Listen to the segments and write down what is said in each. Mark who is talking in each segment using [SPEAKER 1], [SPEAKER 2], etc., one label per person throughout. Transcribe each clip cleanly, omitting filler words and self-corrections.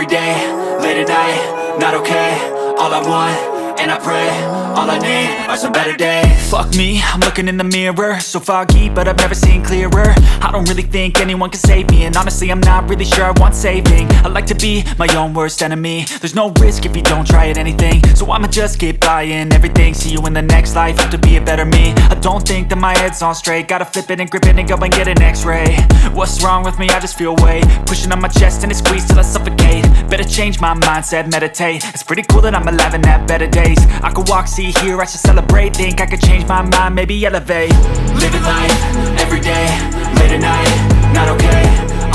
[SPEAKER 1] day, late at night, not okay. All I want, and I pray, all I need are some better days. Fuck me, I'm looking in the mirror, so foggy, but I've never seen clearer. I don't really think anyone can save me, and honestly I'm not really sure I want saving. I like to be my own worst enemy. There's no risk if you don't try at anything, so I'ma just keep buying everything. See you in the next life, have to be a better me. I don't think that my head's on straight, gotta flip it and grip it and go and get an x-ray. What's wrong with me? I just feel weight pushing on my chest and it squeezes till I suffocate. Better change my mindset, meditate. It's pretty cool that I'm alive and have better days. I could walk, see, hear, I should celebrate. Think I could change my mind, maybe elevate. Living life, every day, late at night, not okay.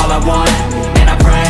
[SPEAKER 1] All I want, and I pray,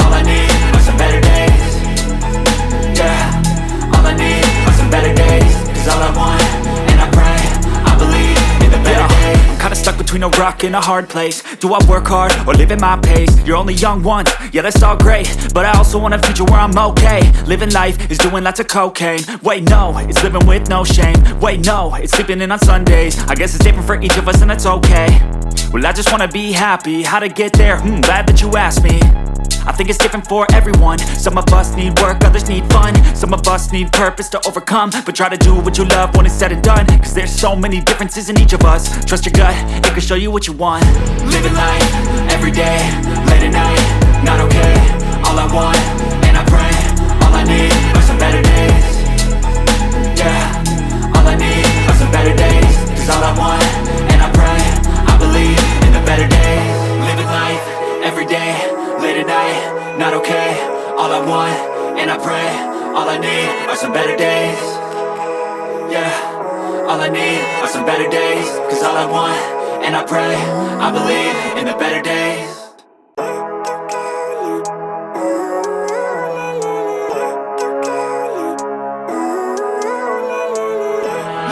[SPEAKER 1] all I need are some better days. Yeah, all I need are some better days. Cause all I want, and I pray, I believe in the better days. I'm kinda stuck between a rock and a hard place. Do I work hard or live at my pace? You're only young once, yeah that's all great, but I also want a future where I'm okay. Living life is doing lots of cocaine. Wait no, it's living with no shame. Wait no, it's sleeping in on Sundays. I guess it's different for each of us and that's okay. Well I just wanna be happy, how to get there? Glad that you asked me. I think it's different for everyone. Some of us need work, others need fun. Some of us need purpose to overcome. But try to do what you love when it's said and done. Cause there's so many differences in each of us. Trust your gut, it can show you what you want. Living life, every day, late at night, not okay. All I want, and I pray, all I need are some better days. Yeah, all I need are some better days. Cause all I want, and I pray, I believe in the better days. Living life, every day, late at night, not okay. All I want, and I pray, all I need are some better days. Yeah, all I need are some better days. Cause all I want, and I pray, I believe in the better days.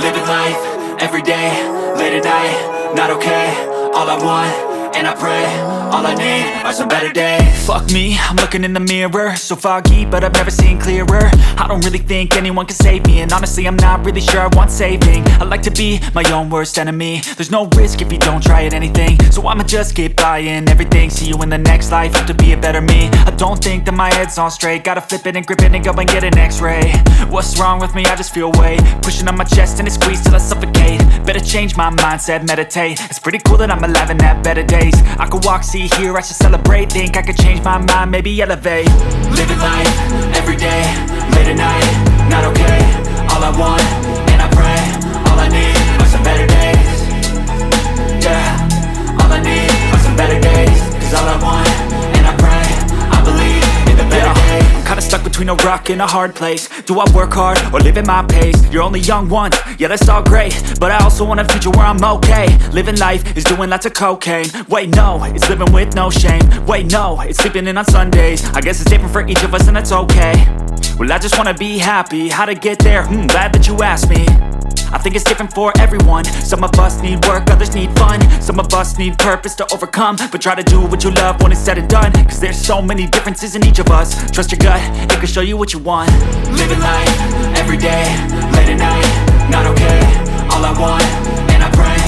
[SPEAKER 1] Living life, every day, late at night, not okay. All I want, and I pray, all I need are some better days. Fuck me, I'm looking in the mirror, so foggy, but I've never seen clearer. I don't really think anyone can save me, and honestly I'm not really sure I want saving. I like to be my own worst enemy. There's no risk if you don't try at anything, so I'ma just keep buying everything. See you in the next life, have to be a better me. I don't think that my head's on straight, gotta flip it and grip it and go and get an x-ray. What's wrong with me? I just feel weight pushing on my chest and it squeezes till I suffocate. Better change my mindset, meditate. It's pretty cool that I'm alive and have better days. I could walk, see, hear, I should celebrate. Think I could change my mind, maybe elevate. Living life, every day, late at night, not okay. All I want, and I pray, all I need are some better days. Yeah, all I need are some better days. Cause all I want, and I pray, I believe in the better days. Kinda stuck between a rock and a hard place. Do I work hard or live at my pace? You're only young once, yeah that's all great, but I also want a future where I'm okay. Living life is doing lots of cocaine. Wait no, it's living with no shame. Wait no, it's sleeping in on Sundays. I guess it's different for each of us and that's okay. Well I just wanna be happy, how to get there? Glad that you asked me. I think it's different for everyone. Some of us need work, others need fun. Some of us need purpose to overcome. But try to do what you love when it's said and done. Cause there's so many differences in each of us. Trust your gut, it can show you what you want. Living life, every day, late at night, not okay. All I want, and I pray,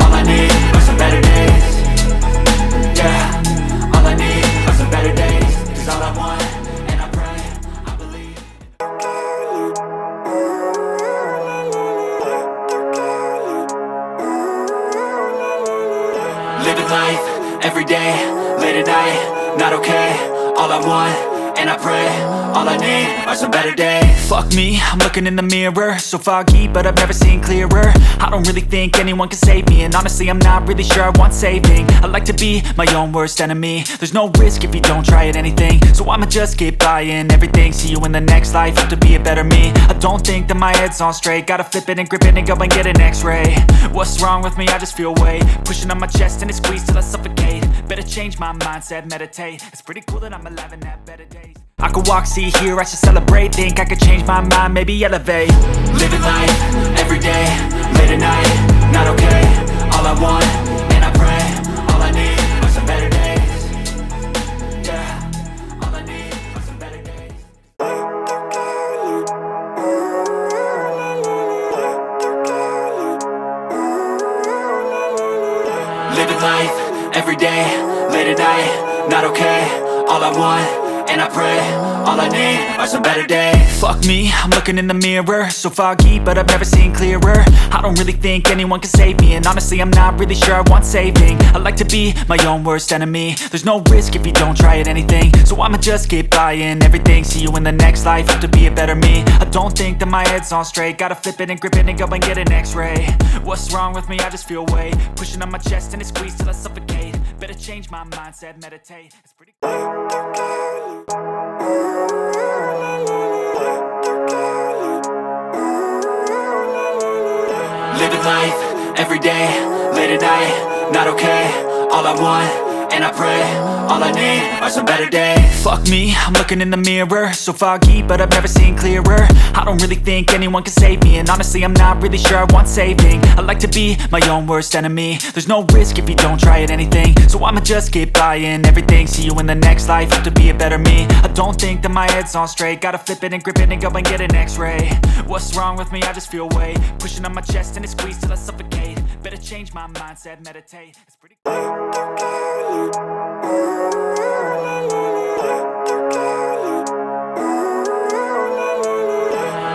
[SPEAKER 1] all I need are some better days. Yeah, all I need are some better days. Cause all I want, and I pray, I believe. Living life, every day, late at night, not okay. All I want, and I pray, all I need are some better days. Fuck me, I'm looking in the mirror, so foggy, but I've never seen clearer. I don't really think anyone can save me, and honestly I'm not really sure I want saving. I like to be my own worst enemy. There's no risk if you don't try at anything, so I'ma just keep buying everything. See you in the next life, have to be a better me. I don't think that my head's on straight, gotta flip it and grip it and go and get an x-ray. What's wrong with me? I just feel weight pushing on my chest and it squeezes till I suffocate. Better change my mindset, meditate. It's pretty cool that I'm alive and have better days. I could walk, see, hear, I should celebrate. Think I could change my mind, maybe elevate. Living life, every day, late at night, not okay. All I want, and I pray, all I need are some better days. Yeah, all I need are some better days. Living life, every day, late at night, not okay. All I want, and I pray. All I need are some better days. Fuck me, I'm looking in the mirror, so foggy, but I've never seen clearer. I don't really think anyone can save me, and honestly I'm not really sure I want saving. I like to be my own worst enemy. There's no risk if you don't try at anything, so I'ma just keep buying everything. See you in the next life, have to be a better me. I don't think that my head's on straight, gotta flip it and grip it and go and get an x-ray. What's wrong with me? I just feel weight pushing on my chest and it squeezes till I suffocate. Better change my mindset, meditate. It's pretty living life, everyday, late at night, not okay. All I want, and I pray, all I need are some better days. Fuck me, I'm looking in the mirror, so foggy, but I've never seen clearer. I don't really think anyone can save me, and honestly I'm not really sure I want saving. I like to be my own worst enemy. There's no risk if you don't try at anything, so I'ma just keep buying everything. See you in the next life, have to be a better me. I don't think that my head's on straight, gotta flip it and grip it and go and get an x-ray. What's wrong with me? I just feel weight pushing on my chest and it squeezes till I suffocate. Better change my mindset, meditate. It's pretty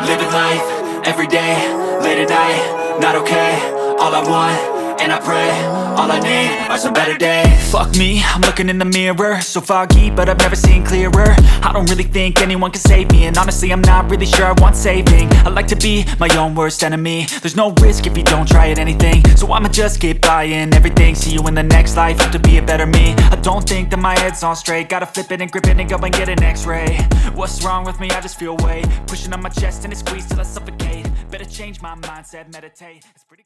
[SPEAKER 1] living life, everyday, late at night, not okay. All I want, and I pray, all I need are some better days. Fuck me, I'm looking in the mirror, so foggy, but I've never seen clearer. I don't really think anyone can save me, and honestly I'm not really sure I want saving. I like to be my own worst enemy. There's no risk if you don't try at anything, so I'ma just keep buying everything. See you in the next life, have to be a better me. I don't think that my head's on straight, gotta flip it and grip it and go and get an x-ray. What's wrong with me? I just feel weight pushing on my chest and it squeezes till I suffocate. Better change my mindset, meditate. It's pretty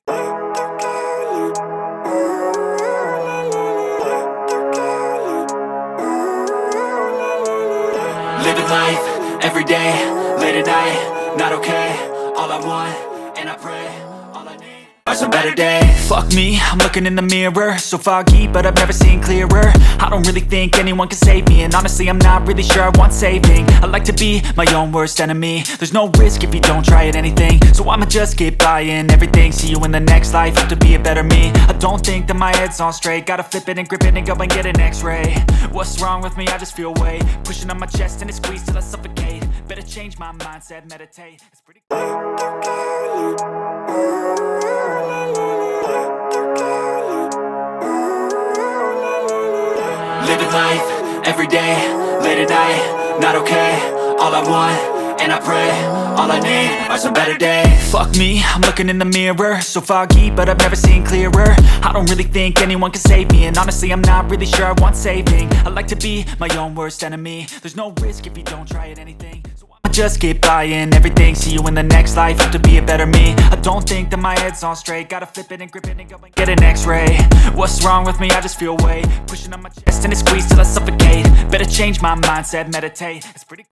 [SPEAKER 1] living life, everyday, late at night, not okay. All I want, and I pray, all I need are some better days. Fuck me, I'm looking in the mirror, so foggy, but I've never seen clearer. I don't really think anyone can save me, and honestly I'm not really sure I want saving. I like to be my own worst enemy. There's no risk if you don't try at anything, so I'ma just keep buying everything. See you in the next life, have to be a better me. I don't think that my head's on straight, gotta flip it and grip it and go and get an x-ray. What's wrong with me? I just feel weight pushing on my chest and it squeezes till I suffocate. Better change my mindset, meditate. It's pretty living life, everyday, late at night, not okay. All I want, and I pray, all I need are some better days. Fuck me, I'm looking in the mirror, so foggy, but I've never seen clearer. I don't really think anyone can save me, and honestly I'm not really sure I want saving. I like to be my own worst enemy. There's no risk if you don't try at anything, so I'ma just keep buying everything. See you in the next life, have to be a better me. I don't think that my head's on straight, gotta flip it and grip it and go and get an x-ray. What's wrong with me? I just feel weight pushing on my chest and it squeezes till I suffocate. Better change my mindset, meditate. It's pretty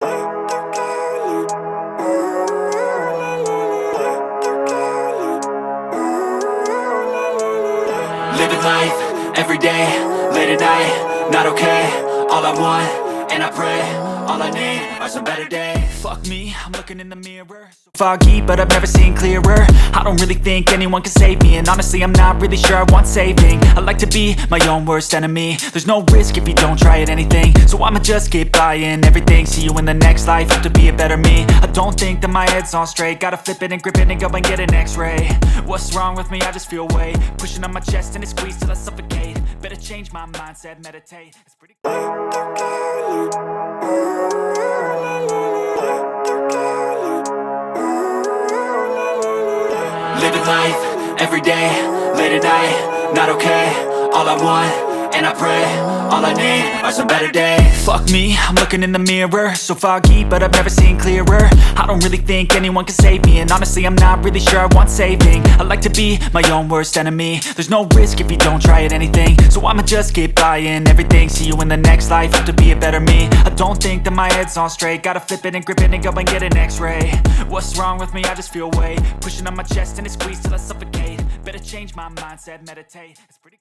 [SPEAKER 1] living life, everyday, late at night, not okay. All I want, and I pray, all I need are some better days. Fuck me, I'm looking in the mirror, so foggy, but I've never seen clearer. I don't really think anyone can save me, and honestly I'm not really sure I want saving. I like to be my own worst enemy. There's no risk if you don't try at anything, so I'ma just keep buying everything. See you in the next life, have to be a better me. I don't think that my head's on straight, gotta flip it and grip it and go and get an x-ray. What's wrong with me? I just feel weight pushing on my chest and it squeezes till I suffocate. Better change my mindset, meditate. It's pretty living life, everyday, late at night, not okay. All I want, and I pray, all I need are some better days. Fuck me, I'm looking in the mirror, so foggy, but I've never seen clearer. I don't really think anyone can save me, and honestly I'm not really sure I want saving. I like to be my own worst enemy. There's no risk if you don't try at anything, so I'ma just keep buying everything. See you in the next life, have to be a better me. I don't think that my head's on straight, gotta flip it and grip it and go and get an x-ray. What's wrong with me? I just feel weight pushing on my chest and it squeezes till I suffocate. Better change my mindset, meditate. It's pretty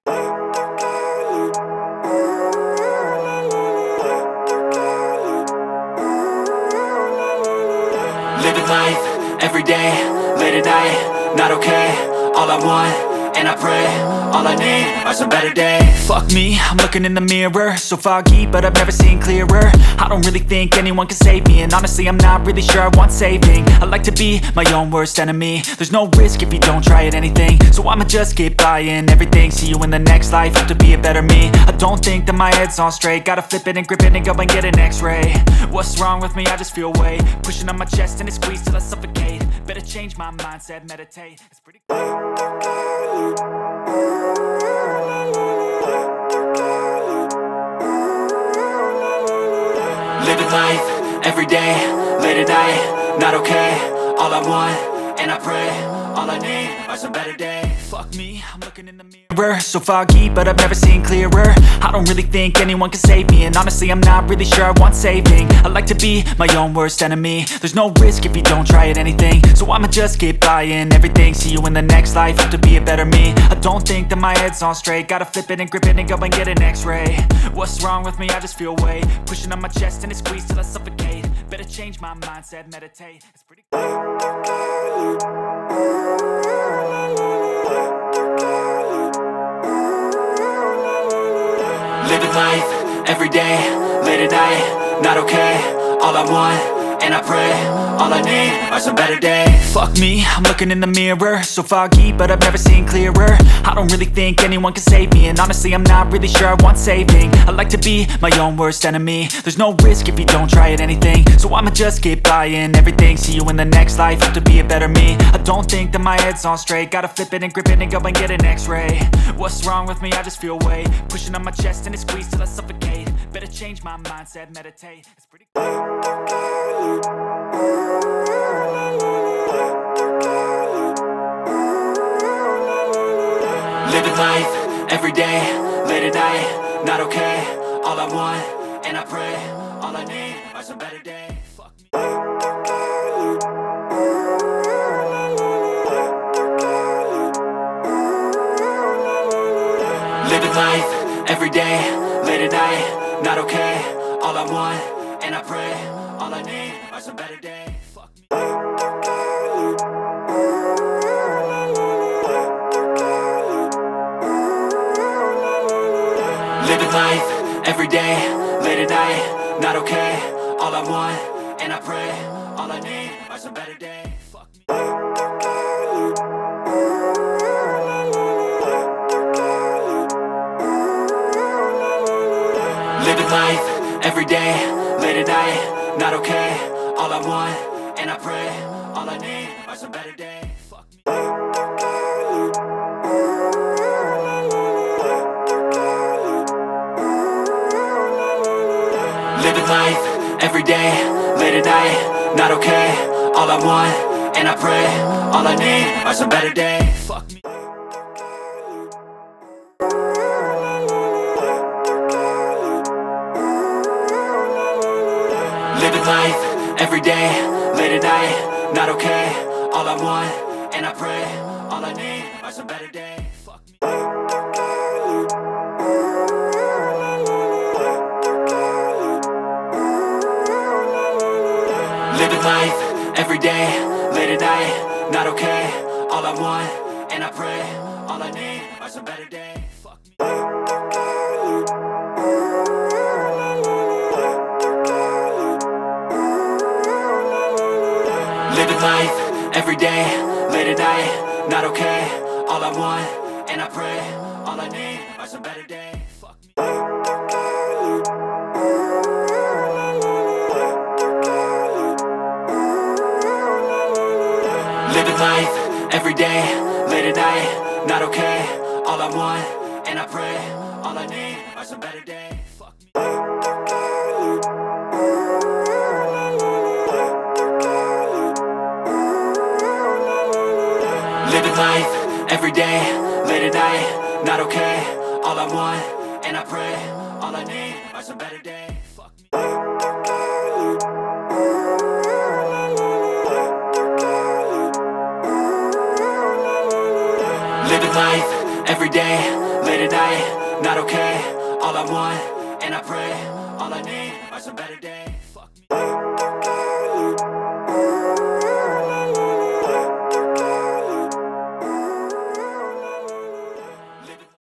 [SPEAKER 1] living life, everyday, late at night, not okay. All I want, and I pray. All I need are some better days. Fuck me, I'm looking in the mirror, so foggy, but I've never seen clearer. I don't really think anyone can save me, and honestly I'm not really sure I want saving. I like to be my own worst enemy. There's no risk if you don't try at anything, so I'ma just keep buying everything. See you in the next life, have to be a better me. I don't think that my head's on straight, gotta flip it and grip it and go and get an x-ray. What's wrong with me? I just feel weight pushing on my chest and it squeezes till I suffocate. Better change my mindset, meditate. It's pretty living life, every day, late at night, not okay. All I want, and I pray, all I need are some better days. Fuck me, I'm looking in the mirror, so foggy, but I've never seen clearer. I don't really think anyone can save me, and honestly I'm not really sure I want saving. I like to be my own worst enemy. There's no risk if you don't try at anything, so I'ma just keep buying everything. See you in the next life, have to be a better me. I don't think that my head's on straight, gotta flip it and grip it and go and get an x-ray. What's wrong with me? I just feel weight pushing on my chest and it squeezes till I suffocate. Better change my mindset, meditate. It's pretty living life, every day, late at night, not okay. All I want, and I pray, all I need are some better days. Fuck me, I'm looking in the mirror, so foggy, but I've never seen clearer. I don't really think anyone can save me, and honestly I'm not really sure I want saving. I like to be my own worst enemy. There's no risk if you don't try at anything, so I'ma just keep buying everything. See you in the next life, have to be a better me. I don't think that my head's on straight, gotta flip it and grip it and go and get an x-ray. What's wrong with me? I just feel weight pushing on my chest and it squeezes till I suffocate. Better change my mindset, meditate. It's pretty living life, every day, late at night, not okay. All I want, and I pray, all I need are some better days. Fuck me. Living life, every day, late at night, not okay. All I want, and I pray, all I need are some better days. Fuck me. Living life, every day, late at night, not okay. All I want, and I pray, all I need are some better days. Fuck me. Living life, every day, late at night, not okay. All I want, and I pray, all I need are some better days. Fuck me. Living life, every day, late at night, not okay. All I want, and I pray, all I need are some better days. Fuck me. Living life, every day, late at night, not okay. All I want, and I pray, all I need are some better days. Fuck me. Living life, every day, late at night, not okay. All I want, and I pray, all I need are some better days. Fuck me. Living life, every day, late at night, not okay. All I want, and I pray, all I need are some better days. Fuck me. Living life, every day, late at night, not okay. All I want, and I pray, all I need are some better days. Fuck me. Living life, every day, late at night, not okay. All I want, and I pray, all I need are some better days. Fuck me. Living life, every day, late at night, not okay. All I want, and I pray, all I need are some better days. Fuck me.